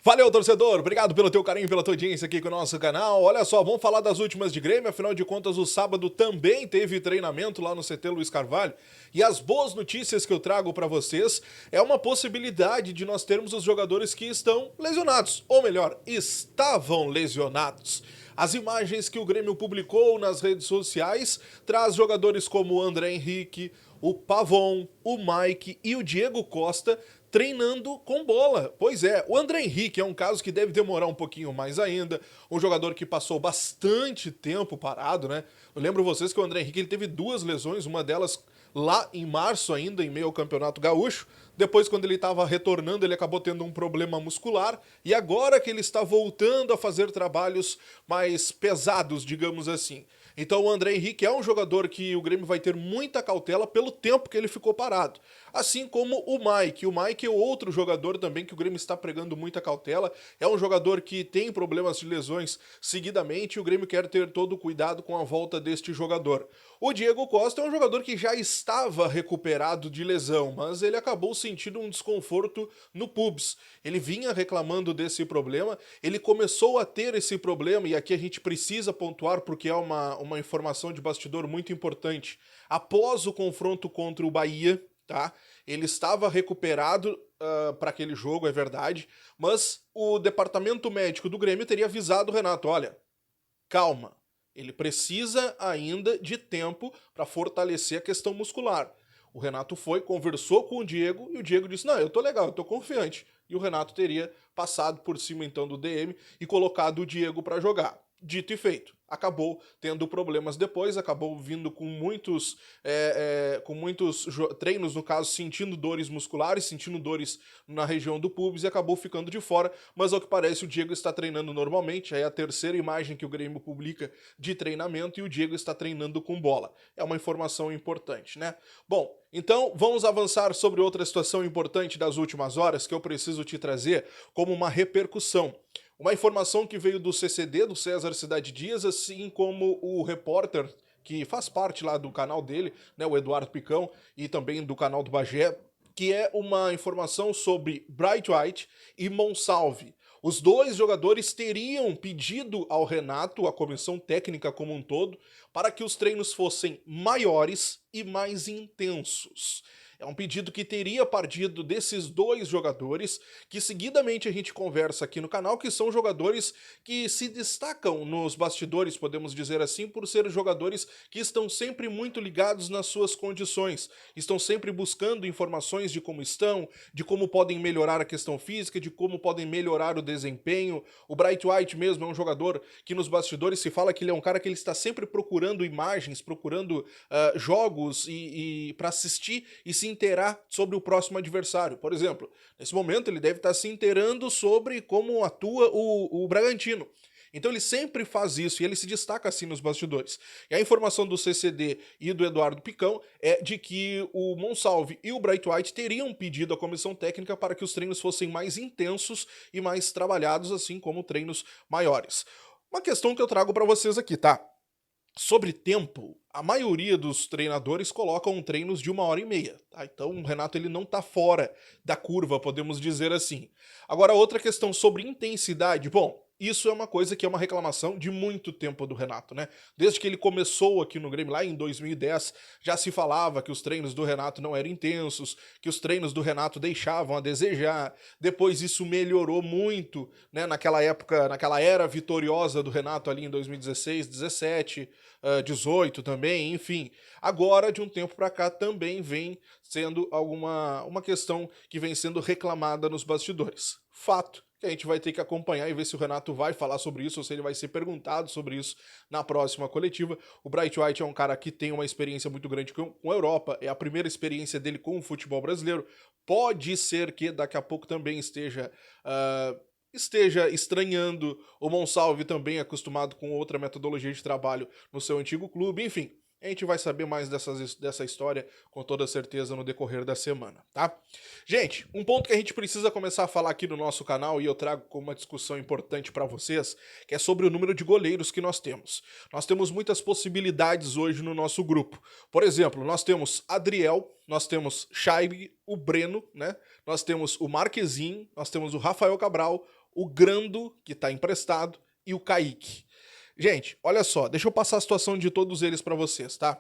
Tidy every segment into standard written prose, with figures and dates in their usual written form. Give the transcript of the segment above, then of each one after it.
Valeu, torcedor! Obrigado pelo teu carinho, pela tua audiência aqui com o nosso canal. Olha só, vamos falar das últimas de Grêmio, afinal de contas o sábado também teve treinamento lá no CT Luiz Carvalho. E as boas notícias que eu trago para vocês é uma possibilidade de nós termos os jogadores que estão lesionados, ou melhor, estavam lesionados. As imagens que o Grêmio publicou nas redes sociais traz jogadores como o André Henrique, o Pavon, o Mike e o Diego Costa treinando com bola. Pois é, o André Henrique é um caso que deve demorar um pouquinho mais ainda, um jogador que passou bastante tempo parado, né? Eu lembro vocês que o André Henrique ele teve duas lesões, uma delas lá em março ainda, em meio ao Campeonato Gaúcho. Depois, quando ele estava retornando, ele acabou tendo um problema muscular. E agora que ele está voltando a fazer trabalhos mais pesados, digamos assim. Então o André Henrique é um jogador que o Grêmio vai ter muita cautela pelo tempo que ele ficou parado. Assim como o Mike. O Mike é outro jogador também que o Grêmio está pregando muita cautela. É um jogador que tem problemas de lesões seguidamente e o Grêmio quer ter todo o cuidado com a volta deste jogador. O Diego Costa é um jogador que já estava recuperado de lesão, mas ele acabou sentindo um desconforto no pubis. Ele vinha reclamando desse problema, ele começou a ter esse problema, e aqui a gente precisa pontuar porque é uma informação de bastidor muito importante. Após o confronto contra o Bahia, tá? Ele estava recuperado para aquele jogo, é verdade, mas o departamento médico do Grêmio teria avisado o Renato, olha, calma, ele precisa ainda de tempo para fortalecer a questão muscular. O Renato foi, conversou com o Diego e o Diego disse: não, eu tô legal, eu tô confiante. E o Renato teria passado por cima então do DM e colocado o Diego para jogar. Dito e feito. Acabou tendo problemas depois, acabou vindo com muitos treinos, no caso, sentindo dores musculares, sentindo dores na região do pubis e acabou ficando de fora, mas ao que parece o Diego está treinando normalmente, é a terceira imagem que o Grêmio publica de treinamento e o Diego está treinando com bola. É uma informação importante, né? Bom, então vamos avançar sobre outra situação importante das últimas horas que eu preciso te trazer como uma repercussão. Uma informação que veio do CCD, do César Cidade Dias, assim como o repórter que faz parte lá do canal dele, né, o Eduardo Picão, e também do canal do Bagé, que é uma informação sobre Bright White e Monsalve. Os dois jogadores teriam pedido ao Renato, a comissão técnica como um todo, para que os treinos fossem maiores e mais intensos. É um pedido que teria partido desses dois jogadores, que seguidamente a gente conversa aqui no canal, que são jogadores que se destacam nos bastidores, podemos dizer assim, por ser jogadores que estão sempre muito ligados nas suas condições, estão sempre buscando informações de como estão, de como podem melhorar a questão física, de como podem melhorar o desempenho. O Bright White mesmo é um jogador que nos bastidores se fala que ele é um cara que ele está sempre procurando imagens, procurando jogos e para assistir e se inteirar sobre o próximo adversário. Por exemplo, nesse momento ele deve estar se inteirando sobre como atua o Bragantino. Então ele sempre faz isso e ele se destaca assim nos bastidores. E a informação do CCD e do Eduardo Picão é de que o Monsalve e o Bright White teriam pedido à comissão técnica para que os treinos fossem mais intensos e mais trabalhados, assim como treinos maiores. Uma questão que eu trago para vocês aqui, tá? Sobre tempo, a maioria dos treinadores colocam treinos de 1 hora e meia, tá? Então o Renato ele não tá fora da curva, podemos dizer assim. Agora, outra questão sobre intensidade, bom, isso é uma coisa que é uma reclamação de muito tempo do Renato, né? Desde que ele começou aqui no Grêmio, lá em 2010, já se falava que os treinos do Renato não eram intensos, que os treinos do Renato deixavam a desejar. Depois isso melhorou muito, né? Naquela época, naquela era vitoriosa do Renato ali em 2016, 17, 18 também, enfim. Agora, de um tempo para cá, também vem sendo uma questão que vem sendo reclamada nos bastidores. Fato que a gente vai ter que acompanhar e ver se o Renato vai falar sobre isso ou se ele vai ser perguntado sobre isso na próxima coletiva. O Bright White é um cara que tem uma experiência muito grande com a Europa, é a primeira experiência dele com o futebol brasileiro. Pode ser que daqui a pouco também esteja estranhando. O Monsalve também acostumado com outra metodologia de trabalho no seu antigo clube, enfim. A gente vai saber mais dessa história com toda certeza no decorrer da semana, tá? Gente, um ponto que a gente precisa começar a falar aqui no nosso canal e eu trago como uma discussão importante para vocês, que é sobre o número de goleiros que nós temos. Nós temos muitas possibilidades hoje no nosso grupo. Por exemplo, nós temos Adriel, nós temos Scheibe, o Breno, né? Nós temos o Marquezinho, nós temos o Rafael Cabral, o Grando, que está emprestado, e o Kaique. Gente, olha só, deixa eu passar a situação de todos eles para vocês, tá?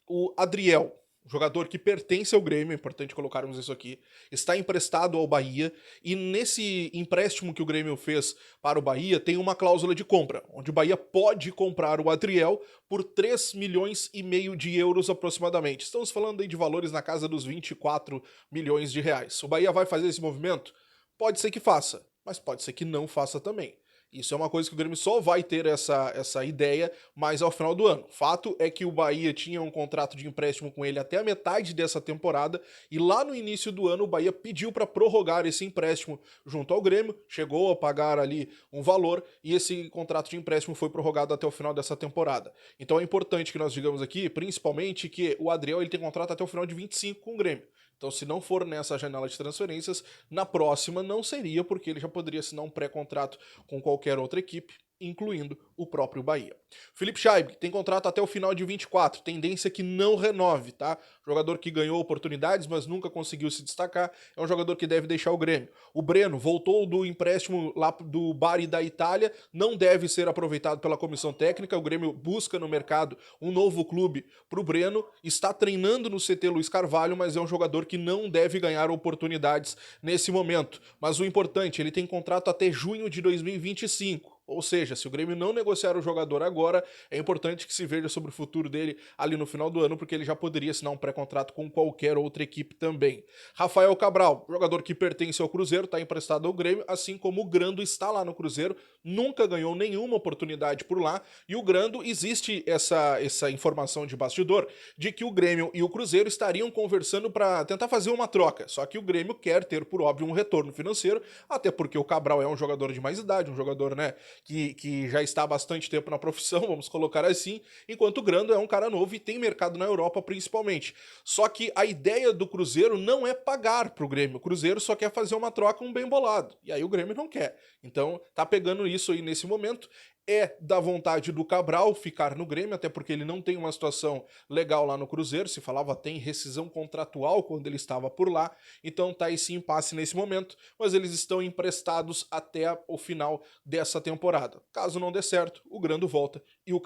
O Adriel, jogador que pertence ao Grêmio, é importante colocarmos isso aqui, está emprestado ao Bahia, e nesse empréstimo que o Grêmio fez para o Bahia, tem uma cláusula de compra, onde o Bahia pode comprar o Adriel por 3 milhões e meio de euros aproximadamente. Estamos falando aí de valores na casa dos 24 milhões de reais. O Bahia vai fazer esse movimento? Pode ser que faça, mas pode ser que não faça também. Isso é uma coisa que o Grêmio só vai ter essa ideia mais ao final do ano. Fato é que o Bahia tinha um contrato de empréstimo com ele até a metade dessa temporada e lá no início do ano o Bahia pediu para prorrogar esse empréstimo junto ao Grêmio, chegou a pagar ali um valor e esse contrato de empréstimo foi prorrogado até o final dessa temporada. Então é importante que nós digamos aqui, principalmente, que o Adriel ele tem contrato até o final de 25 com o Grêmio. Então, se não for nessa janela de transferências, na próxima não seria, porque ele já poderia assinar um pré-contrato com qualquer outra equipe, incluindo o próprio Bahia. Felipe Scheibe tem contrato até o final de 24, tendência que não renove, tá? Jogador que ganhou oportunidades, mas nunca conseguiu se destacar, é um jogador que deve deixar o Grêmio. O Breno voltou do empréstimo lá do Bari da Itália, não deve ser aproveitado pela comissão técnica, o Grêmio busca no mercado um novo clube para o Breno, está treinando no CT Luiz Carvalho, mas é um jogador que não deve ganhar oportunidades nesse momento. Mas o importante, ele tem contrato até junho de 2025. Ou seja, se o Grêmio não negociar o jogador agora, é importante que se veja sobre o futuro dele ali no final do ano, porque ele já poderia assinar um pré-contrato com qualquer outra equipe também. Rafael Cabral, jogador que pertence ao Cruzeiro, está emprestado ao Grêmio, assim como o Grando está lá no Cruzeiro, nunca ganhou nenhuma oportunidade por lá, e o Grando, existe essa informação de bastidor, de que o Grêmio e o Cruzeiro estariam conversando para tentar fazer uma troca, só que o Grêmio quer ter, por óbvio, um retorno financeiro, até porque o Cabral é um jogador de mais idade, um jogador, né, que já está há bastante tempo na profissão, vamos colocar assim, enquanto o Grando é um cara novo e tem mercado na Europa principalmente. Só que a ideia do Cruzeiro não é pagar pro Grêmio, o Cruzeiro só quer fazer uma troca bem bolado, e aí o Grêmio não quer. Então tá pegando isso aí nesse momento. É da vontade do Cabral ficar no Grêmio, até porque ele não tem uma situação legal lá no Cruzeiro, se falava até em rescisão contratual quando ele estava por lá, então tá esse impasse nesse momento, mas eles estão emprestados até o final dessa temporada. Caso não dê certo, o Grando volta e o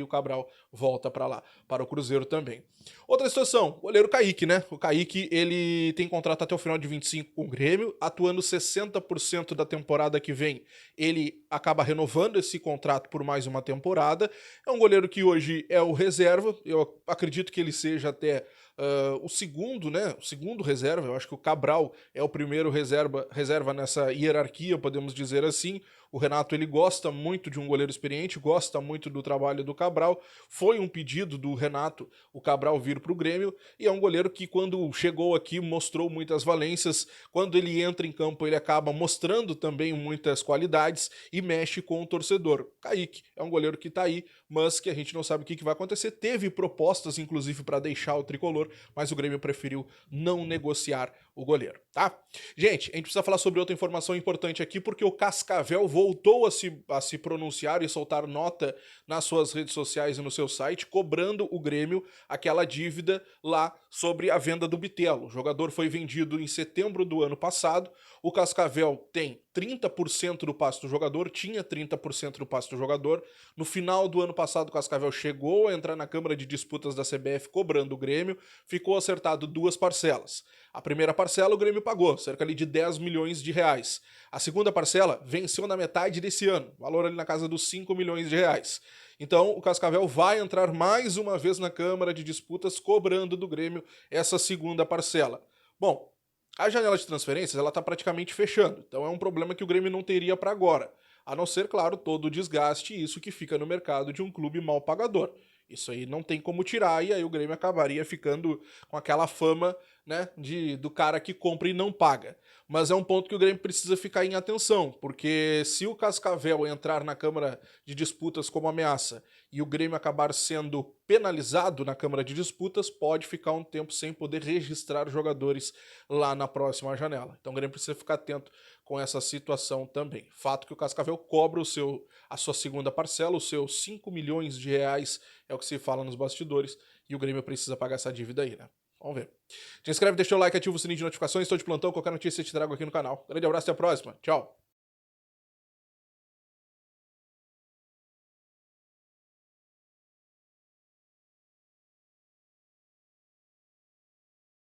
Cabral volta para lá, para o Cruzeiro também. Outra situação, o goleiro Kaique, né? O Kaique, ele tem contrato até o final de 25 com o Grêmio, atuando 60% da temporada que vem, ele acaba renovando esse contrato por mais uma temporada. É um goleiro que hoje é o reserva, eu acredito que ele seja até o segundo, né? O segundo reserva, eu acho que o Cabral é o primeiro reserva nessa hierarquia, podemos dizer assim. O Renato, ele gosta muito de um goleiro experiente, gosta muito do trabalho do Cabral. Foi um pedido do Renato o Cabral vir para o Grêmio, e é um goleiro que quando chegou aqui mostrou muitas valências. Quando ele entra em campo, ele acaba mostrando também muitas qualidades e mexe com o torcedor. Kaique é um goleiro que está aí, mas que a gente não sabe o que vai acontecer. Teve propostas, inclusive, para deixar o tricolor, mas o Grêmio preferiu não negociar o goleiro, tá? Gente, a gente precisa falar sobre outra informação importante aqui, porque o Cascavel voltou a se pronunciar e soltar nota nas suas redes sociais e no seu site, cobrando o Grêmio aquela dívida lá sobre a venda do Bitelo. O jogador foi vendido em setembro do ano passado, o Cascavel tem 30% do passe do jogador, tinha 30% do passe do jogador. No final do ano passado, o Cascavel chegou a entrar na Câmara de Disputas da CBF cobrando o Grêmio, ficou acertado 2 parcelas. A primeira parcela o Grêmio pagou, cerca ali de 10 milhões de reais. A segunda parcela venceu na metade desse ano, valor ali na casa dos 5 milhões de reais. Então o Cascavel vai entrar mais uma vez na Câmara de Disputas cobrando do Grêmio essa segunda parcela. Bom, a janela de transferências ela está praticamente fechando, então é um problema que o Grêmio não teria para agora. A não ser, claro, todo o desgaste e isso que fica no mercado de um clube mal pagador. Isso aí não tem como tirar, e aí o Grêmio acabaria ficando com aquela fama, né, do cara que compra e não paga. Mas é um ponto que o Grêmio precisa ficar em atenção, porque se o Cascavel entrar na Câmara de Disputas como ameaça e o Grêmio acabar sendo penalizado na Câmara de Disputas, pode ficar um tempo sem poder registrar jogadores lá na próxima janela. Então o Grêmio precisa ficar atento com essa situação também. Fato que o Cascavel cobra a sua segunda parcela, os seus 5 milhões de reais, é o que se fala nos bastidores, e o Grêmio precisa pagar essa dívida aí, né? Vamos ver. Te inscreve, deixa o like, ativa o sininho de notificações, estou de plantão, qualquer notícia eu te trago aqui no canal. Grande abraço e até a próxima. Tchau!